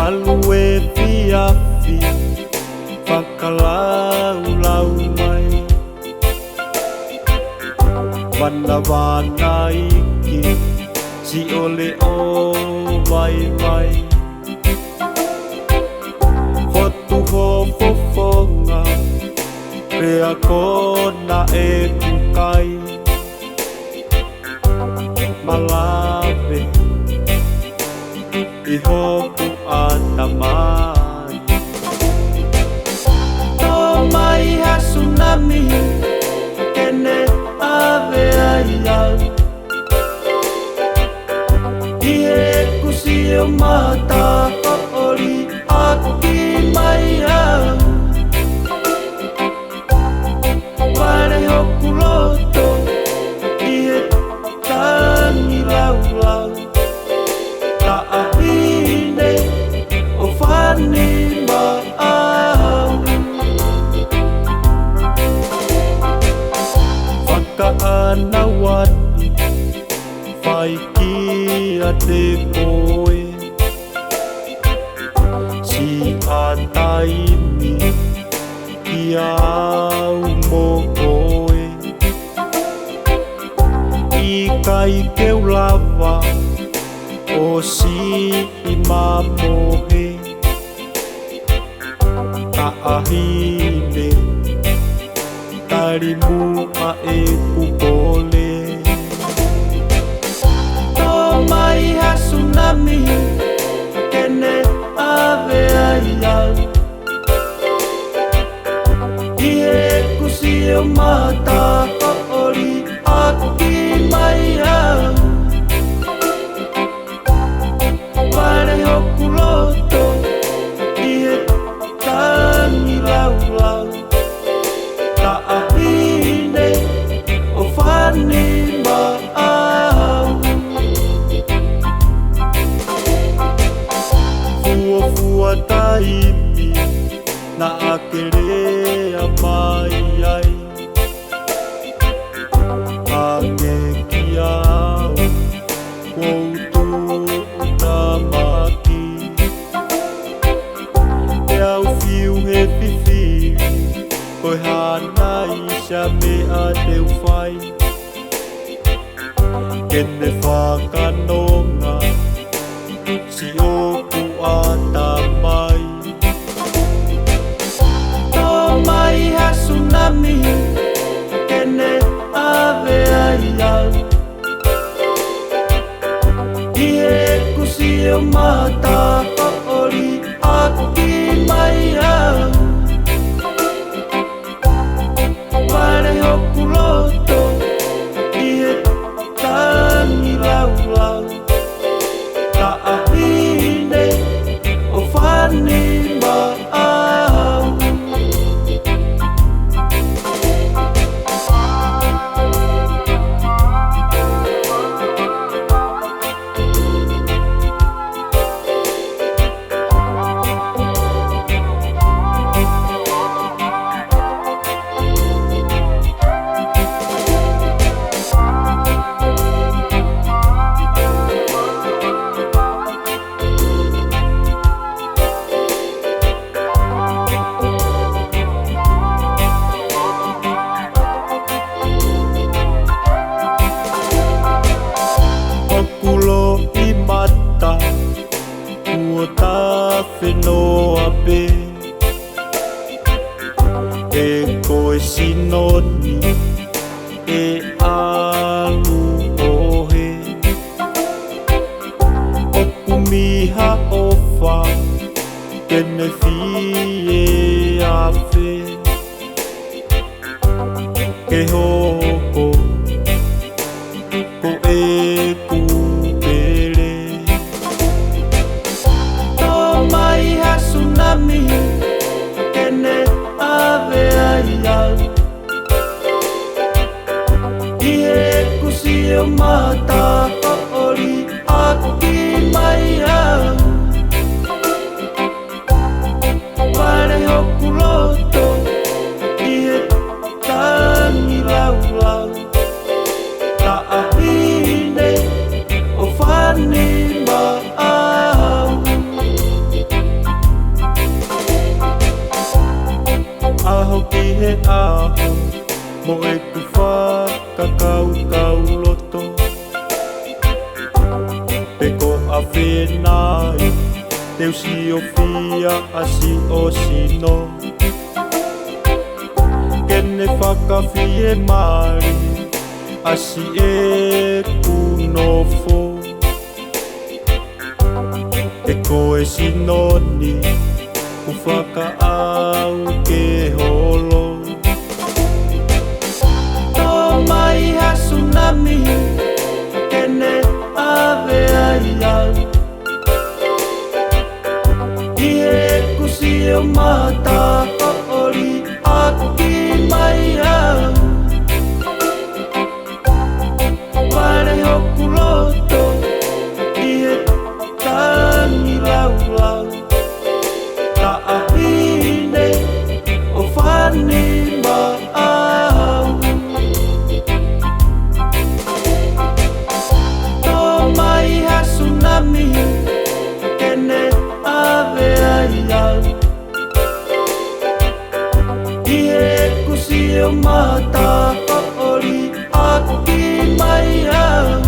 Alue fiafi whakalau mai Wana iki si ole o vai Fotu ho fofonga Rea kona e kukai Malawe I hoku atamai Tō mai ha tsunami Kene ave ai au I he kusi o mata Ori aki mai au Ware hoku loto I he tangi lau Ta ahine o whani ma au Whakaana wani Whai ki a te koe Si a taimi Ki au mo koe I kai keu lava O si I mamohe Ta ahine Tarimu a e kukole Tō mai ha tsunami Kene ave ai au I he kusi o mata Ori aki mai au Ware hoku loto I he tangi lau Ta ahine o whani ma au Fua taimi na akerea mai ai Ange ki au koutu utamaki Te au fiu he whiwhiri Koe hana isha me a teu whai Kene whakanonga Si oku a tamai Tō mai ha tsunami Kene ave ai au I he kusi o mata Ori aki mai au Ware hoku loto I he tangi lau Ta ahine o whani ma au Whenoa pe E koe sinoni E alu ohe Oku miha ofa Kene fie afe Ke hoko Ko e kupere Mai ha tsunami Kene ave ai au I he kusi o mata Ori aki mai au Ware hoku loto I he tangi lau Ta ahine o whani ma au a whenai teu si o fia a si o sino kene whakawhi e mari a si e kunofo e koe sinoni ku whakaau ke holo tō mai ha tsunami kene ave ai au i e kusi o mata ori aki mai au ware hoku loto i e tangi lau lau ta ahine o whani ma au tō mai ha tsunami kene ave ai au i e kusi o mata ori aki mai au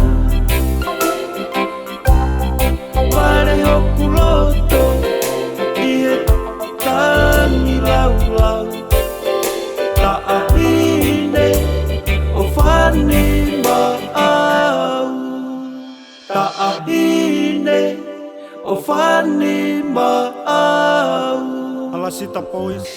ware hoku loto i e tangi lau lau ta ahine o whani ma au ta ahine o whani ma au Alasita Boys